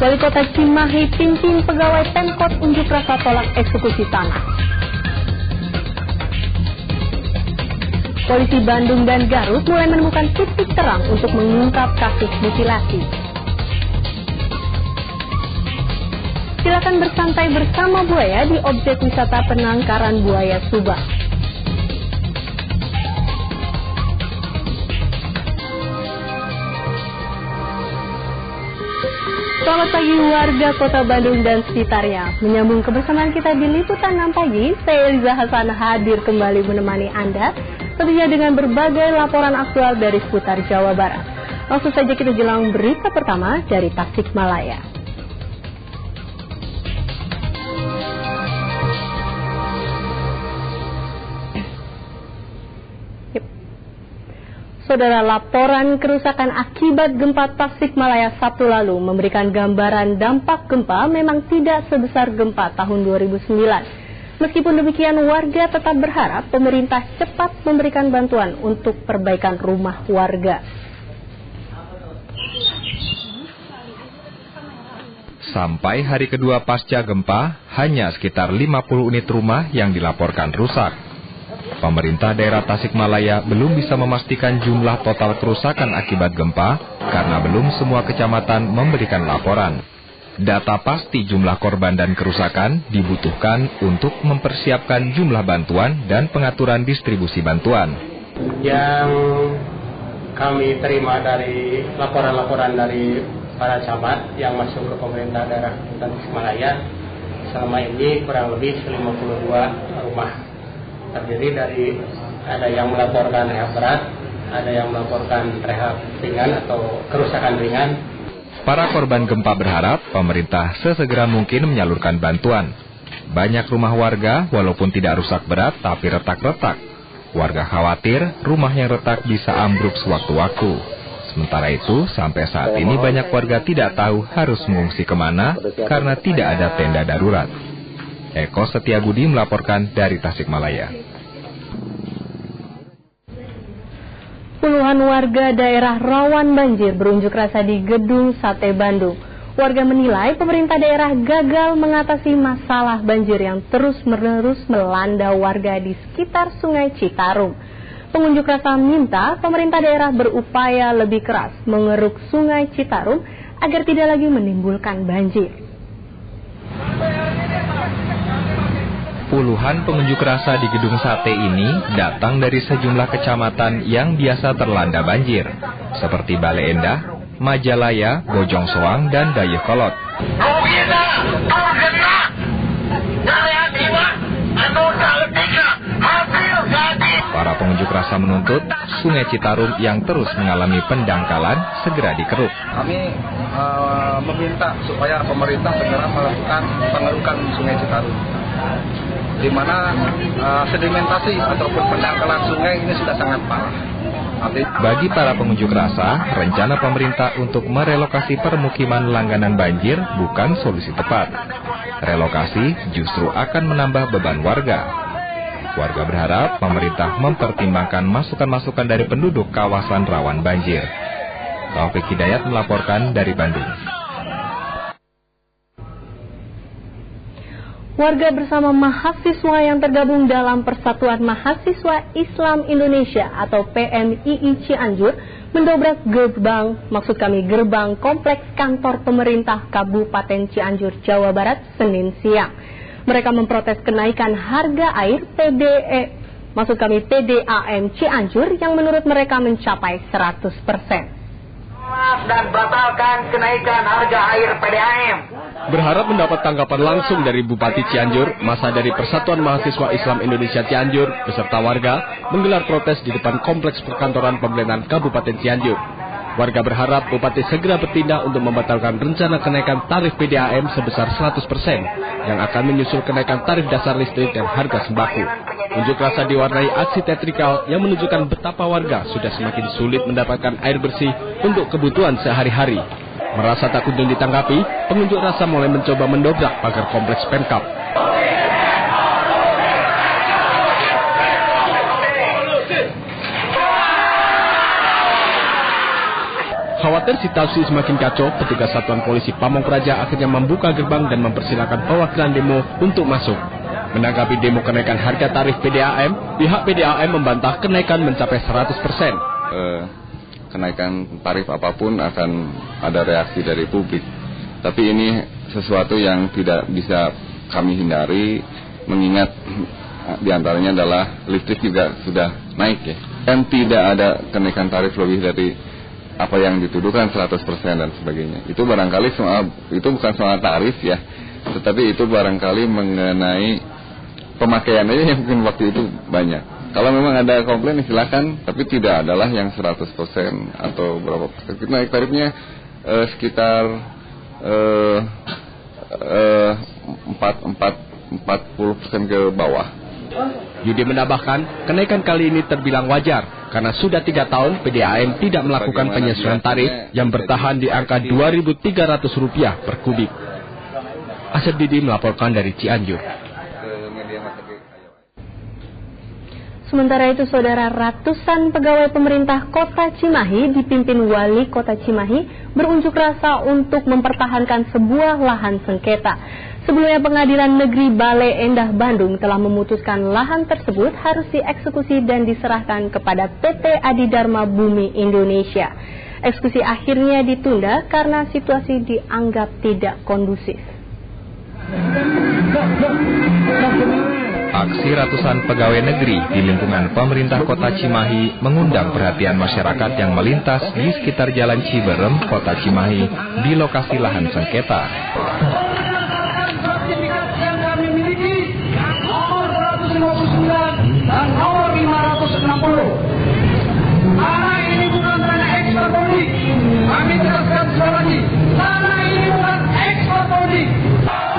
Wali Kota Cimahi pimpin pegawai Pemkot unjuk rasa tolak eksekusi tanah. Polisi Bandung dan Garut mulai menemukan titik terang untuk mengungkap kasus mutilasi. Silakan bersantai bersama buaya di objek wisata penangkaran buaya Subang. Selamat pagi warga Kota Bandung dan sekitarnya. Menyambung kebersamaan kita di Liputan 6 Pagi, saya Eliza Hasan hadir kembali menemani Anda, tentunya dengan berbagai laporan aktual dari seputar Jawa Barat. Langsung saja kita jelang berita pertama dari Tasikmalaya. Saudara, laporan kerusakan akibat gempa Tasikmalaya Sabtu lalu memberikan gambaran dampak gempa memang tidak sebesar gempa tahun 2009. Meskipun demikian, warga tetap berharap pemerintah cepat memberikan bantuan untuk perbaikan rumah warga. Sampai hari kedua pasca gempa, hanya sekitar 50 unit rumah yang dilaporkan rusak. Pemerintah daerah Tasikmalaya belum bisa memastikan jumlah total kerusakan akibat gempa karena belum semua kecamatan memberikan laporan. Data pasti jumlah korban dan kerusakan dibutuhkan untuk mempersiapkan jumlah bantuan dan pengaturan distribusi bantuan. Yang kami terima dari laporan-laporan dari para camat yang masuk ke pemerintah daerah Tasikmalaya, selama ini kurang lebih 52 rumah. Terdiri dari ada yang melaporkan rehab berat, ada yang melaporkan rehab ringan atau kerusakan ringan. Para korban gempa berharap pemerintah sesegera mungkin menyalurkan bantuan. Banyak rumah warga walaupun tidak rusak berat tapi retak-retak. Warga khawatir rumah yang retak bisa ambruk sewaktu-waktu. Sementara itu, sampai saat ini banyak warga tidak tahu harus mengungsi kemana karena tidak ada tenda darurat. Eko Setiabudi melaporkan dari Tasikmalaya. Puluhan warga daerah rawan banjir berunjuk rasa di Gedung Sate Bandung. Warga menilai pemerintah daerah gagal mengatasi masalah banjir yang terus-menerus melanda warga di sekitar Sungai Citarum. Pengunjuk rasa minta pemerintah daerah berupaya lebih keras mengeruk Sungai Citarum agar tidak lagi menimbulkan banjir. Puluhan pengunjuk rasa di Gedung Sate ini datang dari sejumlah kecamatan yang biasa terlanda banjir, seperti Bale Endah, Majalaya, Bojong Soang, dan Dayakolot. Para pengunjuk rasa menuntut Sungai Citarum yang terus mengalami pendangkalan segera dikeruk. Kami meminta supaya pemerintah segera melakukan pengerukan Sungai Citarum, di mana sedimentasi ataupun pendangkalan sungai ini sudah sangat parah. Bagi para pengunjuk rasa, rencana pemerintah untuk merelokasi permukiman langganan banjir bukan solusi tepat. Relokasi justru akan menambah beban warga. Warga berharap pemerintah mempertimbangkan masukan-masukan dari penduduk kawasan rawan banjir. Taufik Hidayat melaporkan dari Bandung. Warga bersama mahasiswa yang tergabung dalam Persatuan Mahasiswa Islam Indonesia atau PMII Cianjur mendobrak gerbang kompleks kantor pemerintah Kabupaten Cianjur, Jawa Barat, Senin siang. Mereka memprotes kenaikan harga air PDAM Cianjur yang menurut mereka mencapai 100%. Dan batalkan kenaikan harga air PDAM. Berharap mendapat tanggapan langsung dari Bupati Cianjur, masa dari Persatuan Mahasiswa Islam Indonesia Cianjur beserta warga menggelar protes di depan kompleks perkantoran pemerintahan Kabupaten Cianjur. Warga berharap Bupati segera bertindak untuk membatalkan rencana kenaikan tarif PDAM sebesar 100% yang akan menyusul kenaikan tarif dasar listrik dan harga sembako. Unjuk rasa diwarnai aksi teatrikal yang menunjukkan betapa warga sudah semakin sulit mendapatkan air bersih untuk kebutuhan sehari-hari. Merasa tak kunjung ditanggapi, pengunjuk rasa mulai mencoba mendobrak pagar kompleks Pemkab. Khawatir situasi semakin kacau, petugas Satuan Polisi Pamong Praja akhirnya membuka gerbang dan mempersilakan perwakilan demo untuk masuk. Menanggapi demo kenaikan harga tarif PDAM, pihak PDAM membantah kenaikan mencapai 100%. Kenaikan tarif apapun akan ada reaksi dari publik. Tapi ini sesuatu yang tidak bisa kami hindari, mengingat diantaranya adalah listrik juga sudah naik ya. Dan tidak ada kenaikan tarif lebih dari apa yang dituduhkan 100% dan sebagainya. Itu barangkali itu bukan soal tarif ya, tetapi itu barangkali mengenai pemakaian aja yang mungkin waktu itu banyak. Kalau memang ada komplain silakan, tapi tidak adalah yang 100% atau berapa persen. Kita naik tarifnya sekitar 40% ke bawah. Yudi menambahkan, kenaikan kali ini terbilang wajar karena sudah 3 tahun PDAM tidak melakukan penyesuaian tarif yang bertahan di angka Rp2.300 per kubik. Asep Didi melaporkan dari Cianjur. Sementara itu, saudara, ratusan pegawai pemerintah Kota Cimahi dipimpin Wali Kota Cimahi berunjuk rasa untuk mempertahankan sebuah lahan sengketa. Sebelumnya Pengadilan Negeri Bale Endah Bandung telah memutuskan lahan tersebut harus dieksekusi dan diserahkan kepada PT Adidharma Bumi Indonesia. Eksekusi akhirnya ditunda karena situasi dianggap tidak kondusif. Aksi ratusan pegawai negeri di lingkungan pemerintah Kota Cimahi mengundang perhatian masyarakat yang melintas di sekitar Jalan Ciberem, Kota Cimahi, di lokasi lahan sengketa. Sertifikat yang kami miliki nomor 159 dan nomor 560. Tanah ini bukan tanah ekspor politik. Kami jelaskan sekali lagi, tanah ini bukan ekspor politik.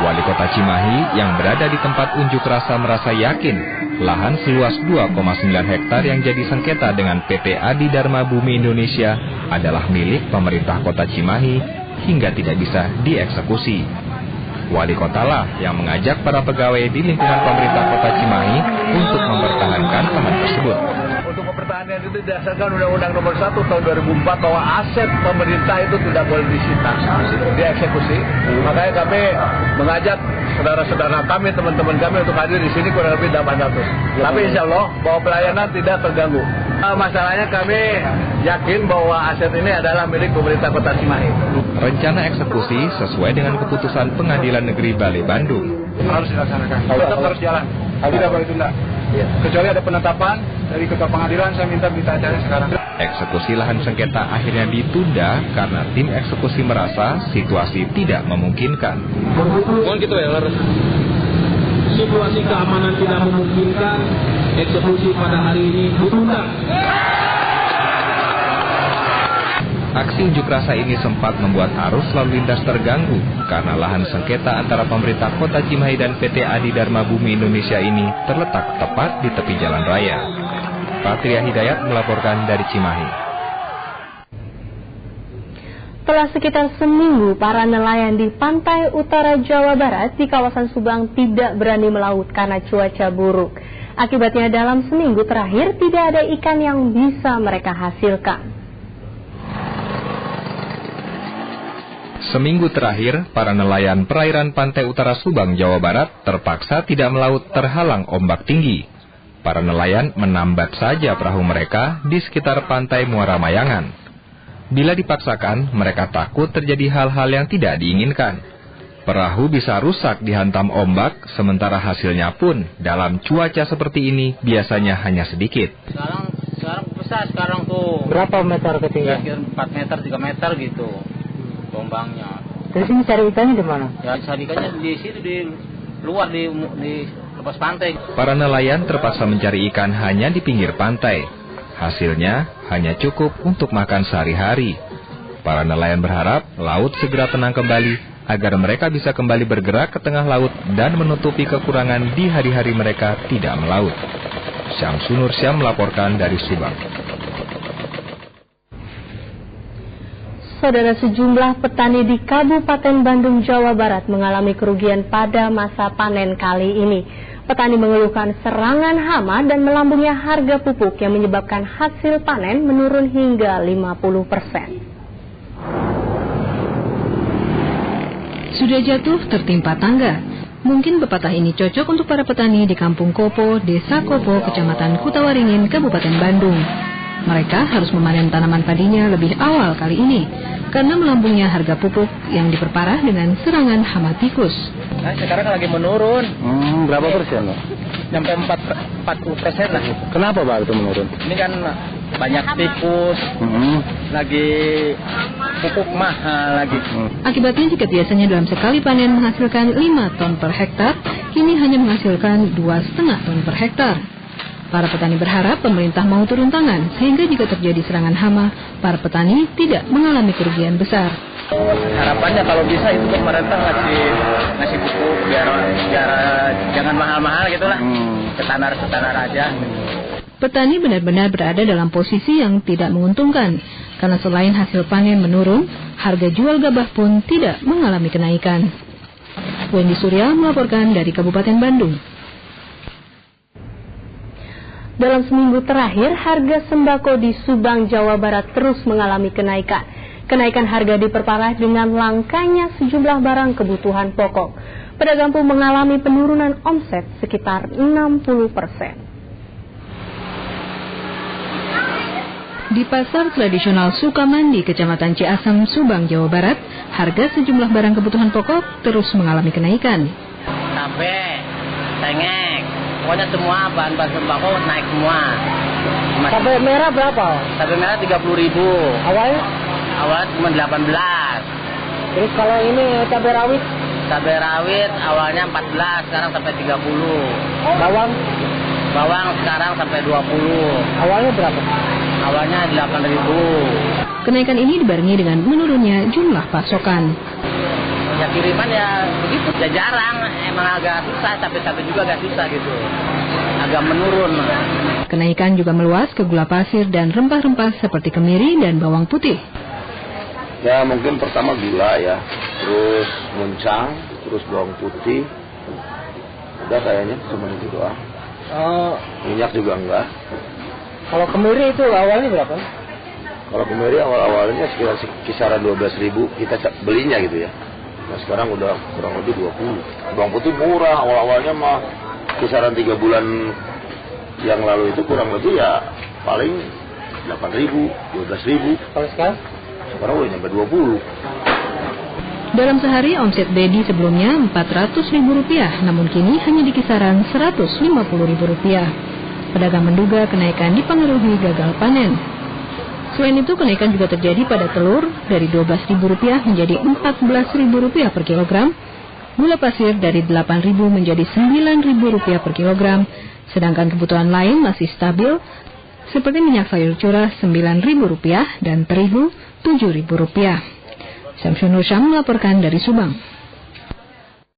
Wali Kota Cimahi yang berada di tempat unjuk rasa merasa yakin lahan seluas 2,9 hektar yang jadi sengketa dengan PT Adidharma Bumi Indonesia adalah milik pemerintah Kota Cimahi hingga tidak bisa dieksekusi. Wali kota lah yang mengajak para pegawai di lingkungan pemerintah Kota Cimahi untuk mempertahankan lahan tersebut. Untuk pertahanan itu didasarkan Undang-Undang Nomor 1 Tahun 2004 bahwa aset pemerintah itu tidak boleh disita, dieksekusi. Makanya kami mengajak saudara-saudara kami, teman-teman kami untuk hadir di sini kurang lebih 800. Tapi insya Allah bahwa pelayanan tidak terganggu. Masalahnya kami yakin bahwa aset ini adalah milik pemerintah Kota Cimahi. Rencana eksekusi sesuai dengan keputusan Pengadilan Negeri Bale Bandung. Harus dilaksanakan. Tetap harus jalan. Tidak boleh tunda. Kecuali ada penetapan dari ketua pengadilan, saya minta berita acara sekarang. Eksekusi lahan sengketa akhirnya ditunda karena tim eksekusi merasa situasi tidak memungkinkan. Mohon gitu ya, harus situasi keamanan tidak memungkinkan, eksekusi pada hari ini ditunda. Aksi unjuk rasa ini sempat membuat arus lalu lintas terganggu karena lahan sengketa antara pemerintah Kota Cimahi dan PT Adidharma Bumi Indonesia ini terletak tepat di tepi jalan raya. Patria Hidayat melaporkan dari Cimahi. Telah sekitar seminggu, para nelayan di pantai utara Jawa Barat di kawasan Subang tidak berani melaut karena cuaca buruk. Akibatnya dalam seminggu terakhir tidak ada ikan yang bisa mereka hasilkan. Seminggu terakhir, para nelayan perairan pantai utara Subang, Jawa Barat terpaksa tidak melaut terhalang ombak tinggi. Para nelayan menambat saja perahu mereka di sekitar pantai Muara Mayangan. Bila dipaksakan, mereka takut terjadi hal-hal yang tidak diinginkan. Perahu bisa rusak dihantam ombak, sementara hasilnya pun dalam cuaca seperti ini biasanya hanya sedikit. Sekarang besar tuh. Berapa meter ketinggian? 4 meter, 3 meter gitu. Lombangnya. Terus ini cari ikannya di mana? Ya cari ikannya di situ, di luar di lepas pantai. Para nelayan terpaksa mencari ikan hanya di pinggir pantai. Hasilnya hanya cukup untuk makan sehari-hari. Para nelayan berharap laut segera tenang kembali agar mereka bisa kembali bergerak ke tengah laut dan menutupi kekurangan di hari-hari mereka tidak melaut. Syamsul Nursyam melaporkan dari Subang. Saudara, sejumlah petani di Kabupaten Bandung, Jawa Barat mengalami kerugian pada masa panen kali ini. Petani mengeluhkan serangan hama dan melambungnya harga pupuk yang menyebabkan hasil panen menurun hingga 50%. sudah jatuh tertimpa tangga. Mungkin pepatah ini cocok untuk para petani di Kampung Kopo, Desa Kopo, Kecamatan Kutawaringin, Kabupaten Bandung. Mereka harus memanen tanaman padinya lebih awal kali ini, karena melambungnya harga pupuk yang diperparah dengan serangan hama tikus. Nah, sekarang lagi menurun. Berapa persen, Pak? Sampai 40% lah. Kenapa, Pak, itu menurun? Ini kan banyak tikus, lagi pupuk mahal lagi. Akibatnya jika biasanya dalam sekali panen menghasilkan 5 ton per hektar, kini hanya menghasilkan 2,5 ton per hektar. Para petani berharap pemerintah mau turun tangan, sehingga jika terjadi serangan hama, para petani tidak mengalami kerugian besar. Harapannya kalau bisa itu pemerintah ngasih pupuk biar jangan mahal-mahal gitulah, standar aja. Petani benar-benar berada dalam posisi yang tidak menguntungkan, karena selain hasil panen menurun, harga jual gabah pun tidak mengalami kenaikan. Wendy Surya melaporkan dari Kabupaten Bandung. Dalam seminggu terakhir, harga sembako di Subang, Jawa Barat terus mengalami kenaikan. Kenaikan harga diperparah dengan langkanya sejumlah barang kebutuhan pokok. Pedagang pun mengalami penurunan omset sekitar 60%. Di pasar tradisional Sukamandi, Kecamatan Ciasem, Subang, Jawa Barat, harga sejumlah barang kebutuhan pokok terus mengalami kenaikan. Cabe, cengek, pokoknya semua bahan-bahan sembako naik semua. Cabai merah berapa? Cabai merah 30.000. Awalnya? Awalnya cuma 18. Terus kalau ini cabai rawit? Cabai rawit awalnya 14, sekarang sampai 30. Bawang? Bawang sekarang sampai 20. Awalnya berapa? Awalnya 8.000. Kenaikan ini dibarengi dengan menurunnya jumlah pasokan. Ya kiriman ya begitu, ya jarang, emang agak susah, sampai juga agak susah gitu, agak menurun. Kenaikan juga meluas ke gula pasir dan rempah-rempah seperti kemiri dan bawang putih. Ya mungkin pertama gula ya, terus muncang, terus bawang putih, udah kayaknya cuma itu doang. Minyak juga enggak. Kalau kemiri itu awalnya berapa? Kalau kemiri awal-awalnya sekitar kisaran 12.000 kita belinya gitu ya. Nah sekarang udah kurang lebih 20. Bawang putih murah, awal-awalnya mah kisaran 3 bulan yang lalu itu kurang lebih ya paling 8.000, 12.000. Kalau sekarang? Sekarang udah nyampe 20. Dalam sehari omset Dedi sebelumnya Rp400.000, namun kini hanya di kisaran Rp150.000. Pedagang menduga kenaikan dipengaruhi gagal panen. Selain itu, kenaikan juga terjadi pada telur dari Rp12.000 menjadi Rp14.000 per kilogram, gula pasir dari Rp8.000 menjadi Rp9.000 per kilogram, sedangkan kebutuhan lain masih stabil, seperti minyak sayur curah Rp9.000 dan terigu Rp7.000. Samsun Nusyam melaporkan dari Subang.